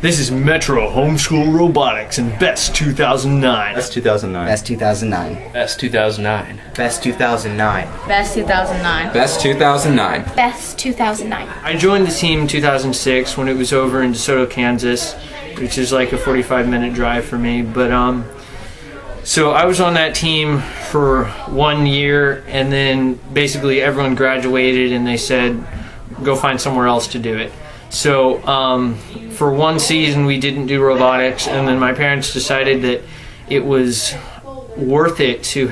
This is Metro Homeschool Robotics and Best 2009. Best 2009. Best 2009. Best 2009. Best 2009. Best 2009. Best 2009. Best 2009. I joined the team in 2006 when it was over in DeSoto, Kansas, which is like a 45-minute drive for me. But so I was on that team for 1 year, and then basically everyone graduated and they said, go find somewhere else to do it. So for one season we didn't do robotics, and then my parents decided that it was worth it to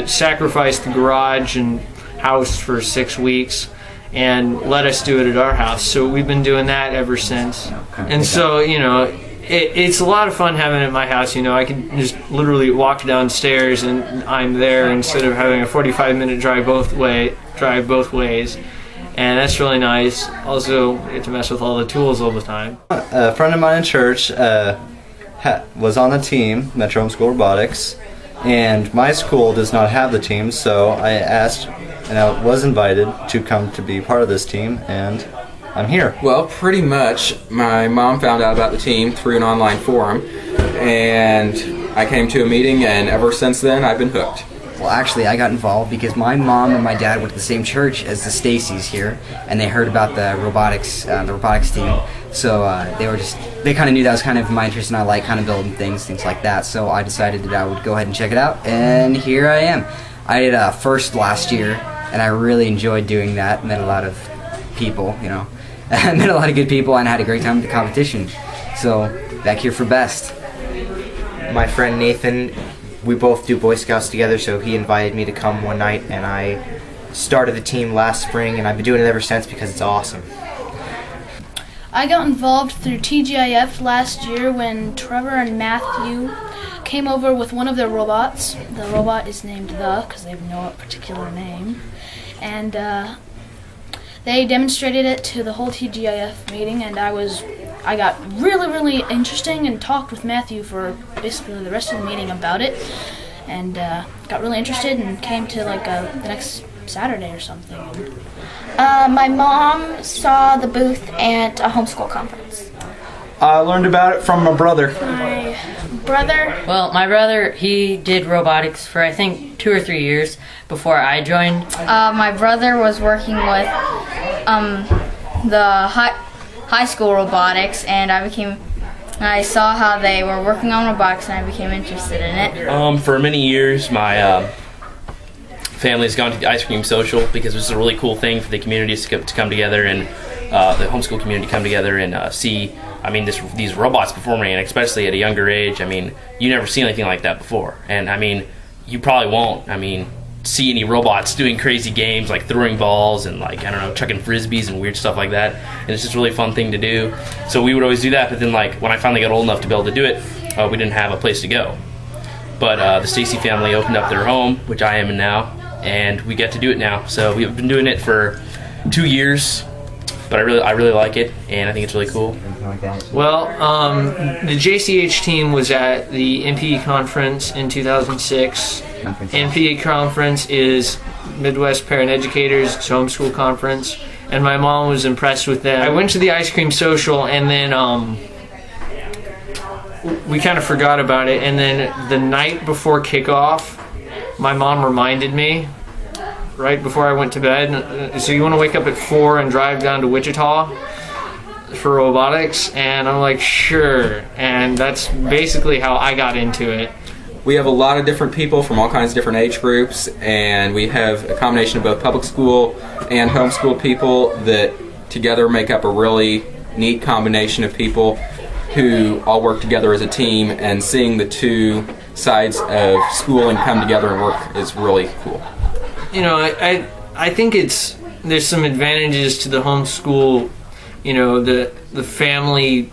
sacrifice the garage and house for 6 weeks and let us do it at our house. So we've been doing that ever since. And so, you know, it's a lot of fun having it at my house. You know, I can just literally walk downstairs and I'm there instead of having a 45-minute drive both ways. And that's really nice. Also, get to mess with all the tools all the time. A friend of mine in church was on the team, Metro Homeschool Robotics, and my school does not have the team, so I asked, and I was invited to come to be part of this team, and I'm here. Well, pretty much, my mom found out about the team through an online forum, and I came to a meeting, and ever since then, I've been hooked. Well, actually, I got involved because my mom and my dad went to the same church as the Stacys here, and they heard about the robotics team. So they kind of knew that was kind of my interest, and I like kind of building things like that. So I decided that I would go ahead and check it out, and here I am. I did first last year, and I really enjoyed doing that. Met a lot of people, you know. I met a lot of good people, and I had a great time with the competition. So back here for best. My friend Nathan, we both do Boy Scouts together, so he invited me to come one night, and I started the team last spring, and I've been doing it ever since because it's awesome. I got involved through TGIF last year when Trevor and Matthew came over with one of their robots. The robot is named because they have no particular name. And they demonstrated it to the whole TGIF meeting, and I got really interesting and talked with Matthew for basically the rest of the meeting about it, and got really interested and came to like the next Saturday or something. My mom saw the booth at a homeschool conference. I learned about it from my brother. My brother? Well, my brother, he did robotics for I think 2 or 3 years before I joined. My brother was working with the high school robotics, and I saw how they were working on robotics, and I became interested in it. For many years, my family's gone to the ice cream social because it was a really cool thing for the communities to come together, and the homeschool community to come together and see, I mean, these robots performing, and especially at a younger age. I mean, you never seen anything like that before, and I mean, you probably won't. I mean, see any robots doing crazy games like throwing balls and like, I don't know, chucking frisbees and weird stuff like that. And it's just a really fun thing to do. So we would always do that, but then like when I finally got old enough to be able to do it, we didn't have a place to go. But the Stacy family opened up their home, which I am in now, and we get to do it now. So we've been doing it for 2 years, but I really like it, and I think it's really cool. Well, the JCH team was at the MPE conference in 2006. MPE conference is Midwest Parent Educators, it's a homeschool conference, and my mom was impressed with them. I went to the ice cream social, and then we kind of forgot about it, and then the night before kickoff, my mom reminded me right before I went to bed, so you want to wake up at 4 and drive down to Wichita for robotics? And I'm like, sure. And that's basically how I got into it. We have a lot of different people from all kinds of different age groups, and we have a combination of both public school and homeschool people that together make up a really neat combination of people who all work together as a team, and seeing the two sides of schooling come together and work is really cool. You know, I think there's some advantages to the homeschool, you know, the family.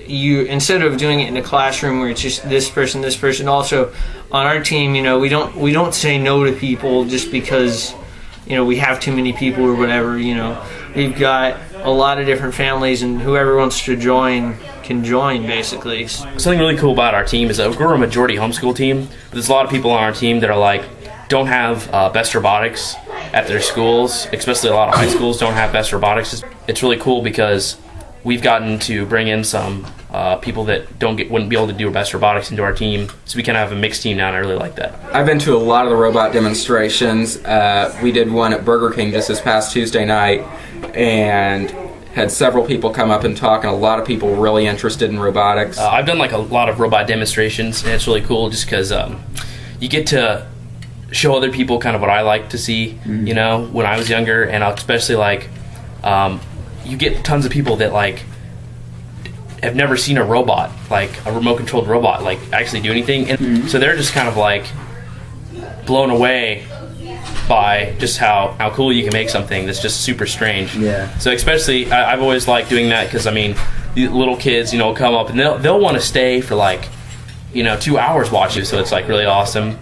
You, instead of doing it in a classroom where it's just this person, also on our team, you know, we don't say no to people just because, you know, we have too many people or whatever. You know, we've got a lot of different families, and whoever wants to join can join, basically. Something really cool about our team is that we're a majority homeschool team, but there's a lot of people on our team that are like, don't have best robotics at their schools, especially a lot of high schools don't have best robotics. It's really cool because we've gotten to bring in some people that wouldn't be able to do best robotics into our team, so we kind of have a mixed team now, and I really like that. I've been to a lot of the robot demonstrations. We did one at Burger King just this past Tuesday night, and had several people come up and talk, and a lot of people really interested in robotics. I've done like a lot of robot demonstrations, and it's really cool just because you get to show other people kind of what I like to see, you know, when I was younger, and especially like you get tons of people that like have never seen a robot, like a remote controlled robot, like actually do anything, and so they're just kind of like blown away by just how cool you can make something that's just super strange. Yeah. So especially, I've always liked doing that because, I mean, the little kids, you know, come up and they'll want to stay for like, you know, 2 hours watching. So it's like really awesome.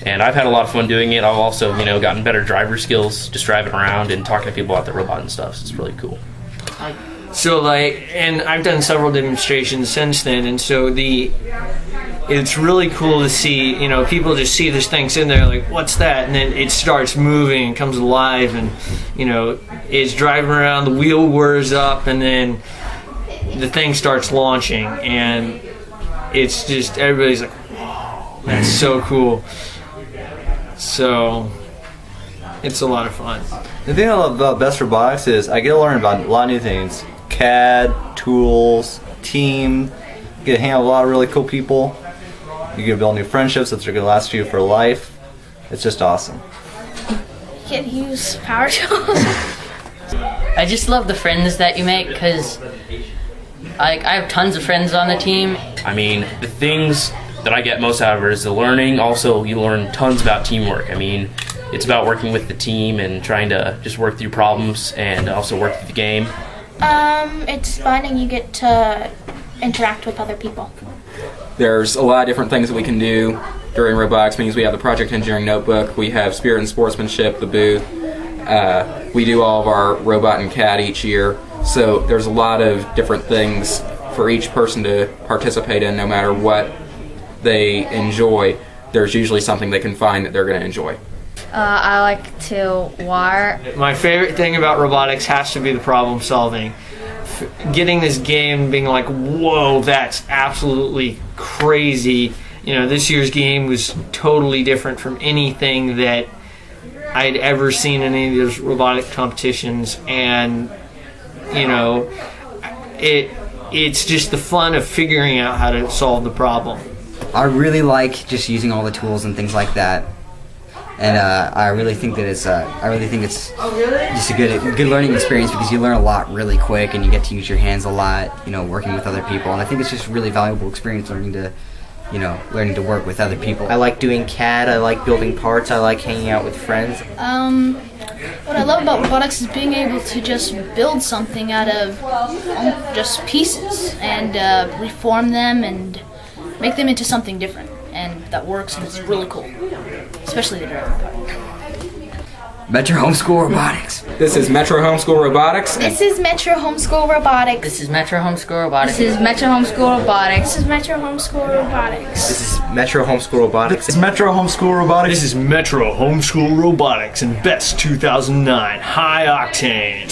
And I've had a lot of fun doing it. I've also, you know, gotten better driver skills just driving around and talking to people about the robot and stuff. So it's really cool. So like, and I've done several demonstrations since then, and so it's really cool to see, you know, people just see this thing sitting there like, what's that? And then it starts moving and comes alive, and, you know, it's driving around, the wheel whirs up, and then the thing starts launching, and it's just, everybody's like, whoa, that's so cool. So it's a lot of fun. The thing I love about Best Robotics is I get to learn about a lot of new things. CAD, tools, team. You get to hang out with a lot of really cool people. You get to build new friendships that are going to last you for life. It's just awesome. You get to use power tools. I just love the friends that you make because I have tons of friends on the team. I mean, the things that I get most out of it is the learning. Also, you learn tons about teamwork. I mean, it's about working with the team and trying to just work through problems and also work through the game. It's fun and you get to interact with other people. There's a lot of different things that we can do during robotics meetings. We have the Project Engineering Notebook, we have Spirit and Sportsmanship, the booth. We do all of our robot and CAD each year. So there's a lot of different things for each person to participate in. No matter what they enjoy, there's usually something they can find that they're going to enjoy. I like to wire. My favorite thing about robotics has to be the problem solving. Getting this game, being like, whoa, that's absolutely crazy. You know, this year's game was totally different from anything that I'd ever seen in any of those robotic competitions, and you know, it's just the fun of figuring out how to solve the problem. I really like just using all the tools and things like that, and I really think that it's just a good learning experience because you learn a lot really quick and you get to use your hands a lot, you know, working with other people, and I think it's just a really valuable experience learning to work with other people. I like doing CAD, I like building parts, I like hanging out with friends. What I love about robotics is being able to just build something out of just pieces and reform them and make them into something different, and that works, and it's really cool, especially the driving part. Metro Homeschool Robotics. This is Metro Homeschool Robotics. This is Metro Homeschool Robotics. This is Metro Homeschool Robotics. This is Metro Homeschool Robotics. This is Metro Homeschool Robotics. This is Metro Homeschool Robotics. It's Metro Homeschool Robotics. This is Metro Homeschool Robotics and Best 2009 High Octane.